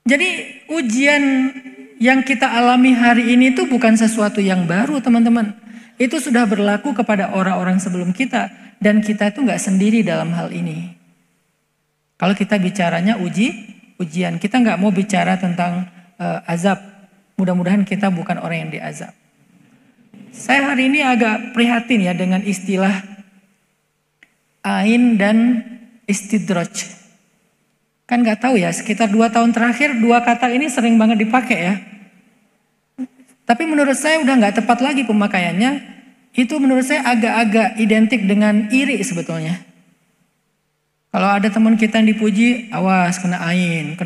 Jadi ujian yang kita alami hari ini itu bukan sesuatu yang baru teman-teman. Itu sudah berlaku kepada orang-orang sebelum kita. Dan kita itu nggak sendiri dalam hal ini. Kalau kita bicaranya ujian. Kita nggak mau bicara tentang azab. Mudah-mudahan kita bukan orang yang diazab. Saya hari ini agak prihatin ya dengan istilah ain dan istidraj. Kan nggak tahu ya, sekitar 2 tahun terakhir 2 kata ini sering banget dipakai ya. Tapi menurut saya udah nggak tepat lagi pemakaiannya. Itu menurut saya agak-agak identik dengan iri sebetulnya. Kalau ada teman kita yang dipuji, awas kena ain.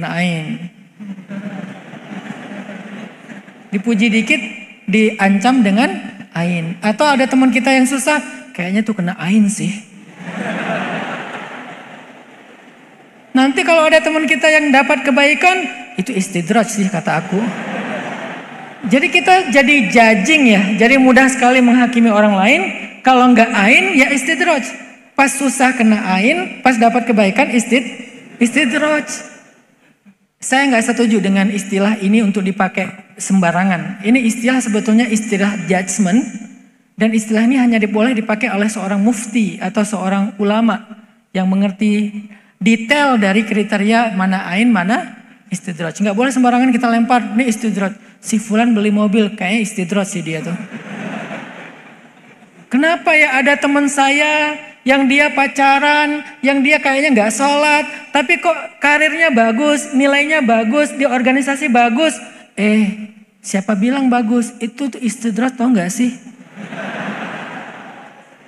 Dipuji dikit, diancam dengan ain. Atau ada teman kita yang susah, kayaknya tuh kena ain sih. Nanti kalau ada teman kita yang dapat kebaikan, itu istidraj sih kata aku. Jadi kita jadi judging ya, jadi mudah sekali menghakimi orang lain. Kalau nggak ain ya istidraj. Pas susah kena ain, pas dapat kebaikan istidraj. Saya nggak setuju dengan istilah ini untuk dipakai sembarangan. Ini istilah sebetulnya istilah judgment. Dan istilah ini hanya boleh dipakai oleh seorang mufti atau seorang ulama yang mengerti detail dari kriteria mana ain, mana istidraj. Nggak boleh sembarangan kita lempar, ini istidraj. Si fulan beli mobil, kayaknya istidraj sih dia tuh. Kenapa ya ada teman saya yang dia pacaran, yang dia kayaknya nggak sholat, tapi kok karirnya bagus, nilainya bagus, di organisasi bagus. Siapa bilang bagus? Itu tuh istidraj tau nggak sih?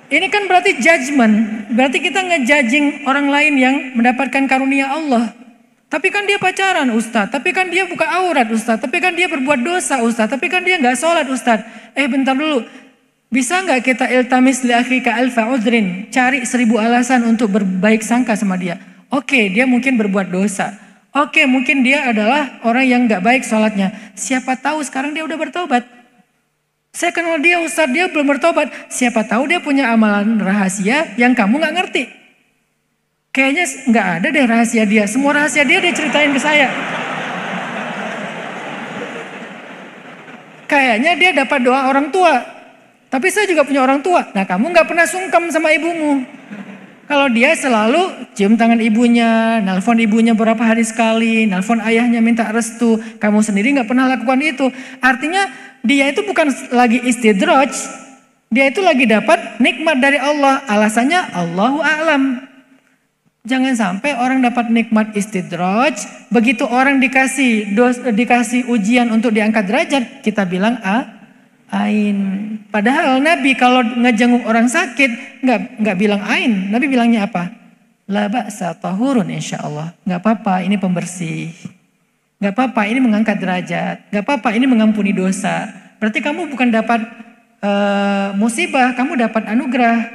Ini kan berarti judgment. Berarti kita ngejudging orang lain yang mendapatkan karunia Allah. Tapi kan dia pacaran Ustadz. Tapi kan dia buka aurat Ustadz. Tapi kan dia berbuat dosa Ustadz. Tapi kan dia gak sholat Ustadz. Bentar dulu. Bisa gak kita iltamis li akhika alfa udrin. Cari 1000 alasan untuk berbaik sangka sama dia. Oke, dia mungkin berbuat dosa. Oke, mungkin dia adalah orang yang gak baik sholatnya. Siapa tahu sekarang dia udah bertobat. Saya kenal dia Ustadz, dia belum bertobat. Siapa tahu dia punya amalan rahasia yang kamu gak ngerti. Kayaknya gak ada deh rahasia dia. Semua rahasia dia ceritain ke saya. Kayaknya dia dapat doa orang tua. Tapi saya juga punya orang tua. Nah kamu gak pernah sungkem sama ibumu. Kalau dia selalu cium tangan ibunya, nelpon ibunya beberapa hari sekali, nelpon ayahnya minta restu. Kamu sendiri gak pernah lakukan itu. Artinya dia itu bukan lagi istidraj, dia itu lagi dapat nikmat dari Allah. Alasannya Allahu a'lam. Jangan sampai orang dapat nikmat istidraj, begitu orang dikasih ujian untuk diangkat derajat, kita bilang ain. Padahal Nabi kalau ngejenguk orang sakit nggak bilang ain, Nabi bilangnya apa? La ba'sa tahurun insyaallah. Nggak apa-apa, ini pembersih. Gak apa-apa, ini mengangkat derajat. Gak apa-apa, ini mengampuni dosa. Berarti kamu bukan dapat musibah, kamu dapat anugerah.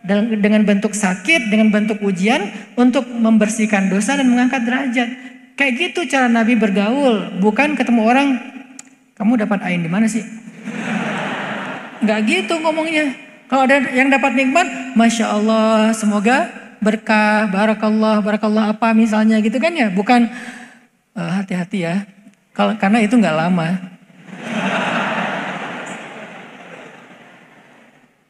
Dengan bentuk sakit, dengan bentuk ujian untuk membersihkan dosa dan mengangkat derajat. Kayak gitu cara Nabi bergaul. Bukan ketemu orang, kamu dapat ain di mana sih? Gak gitu ngomongnya. Kalau ada yang dapat nikmat, Masya Allah, semoga berkah, barakallah apa misalnya gitu kan ya. Bukan... hati-hati ya, karena itu nggak lama.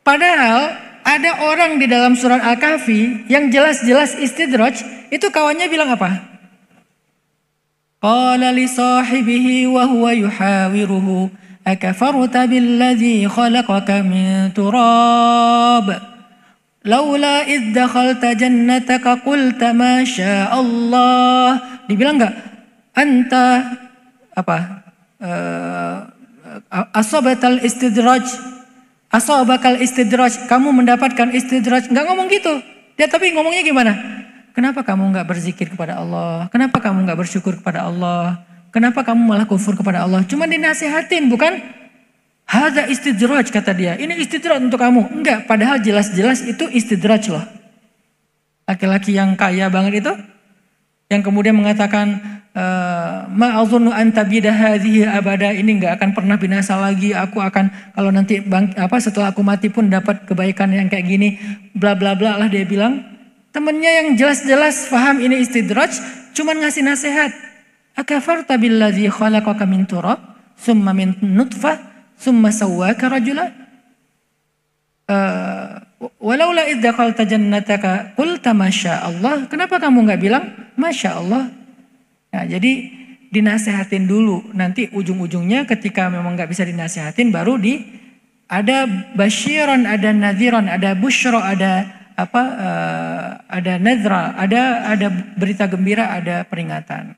Padahal ada orang di dalam surat Al-Kahfi yang jelas-jelas istidraj, itu kawannya bilang apa? Qala li sahibihi wa huwa yuhawiruhu akafarta billadhi khalaqaka min turab laula idh dakhalta jannataka qulta ma sya Allah. Dibilang nggak? Anta asabakal istidraj, kamu mendapatkan istidraj. Nggak ngomong gitu. Dia tapi ngomongnya gimana? Kenapa kamu nggak berzikir kepada Allah? Kenapa kamu nggak bersyukur kepada Allah? Kenapa kamu malah kufur kepada Allah? Cuma dinasihatin, bukan? Hadza istidraj kata dia. Ini istidraj untuk kamu. Enggak, padahal jelas-jelas itu istidraj loh. Laki-laki yang kaya banget itu, yang kemudian mengatakan ma'azunnu an tabida hadhihi abada, ini enggak akan pernah binasa lagi, aku akan kalau nanti setelah aku mati pun dapat kebaikan yang kayak gini, bla bla bla lah dia bilang. Temennya yang jelas-jelas paham ini istidraj cuman ngasih nasihat. Akafarta billadzi khalaqaka min turab, summa min nutfah, summa sawwaka rajula. Walaula idh dakhalta jannataka qulta masya Allah. Kenapa kamu nggak bilang masya Allah? Nah, jadi dinasehatin dulu. Nanti ujung-ujungnya ketika memang nggak bisa dinasehatin, baru ada basyiran, ada nadhiran, ada busyra, ada ada nadra, ada berita gembira, ada peringatan.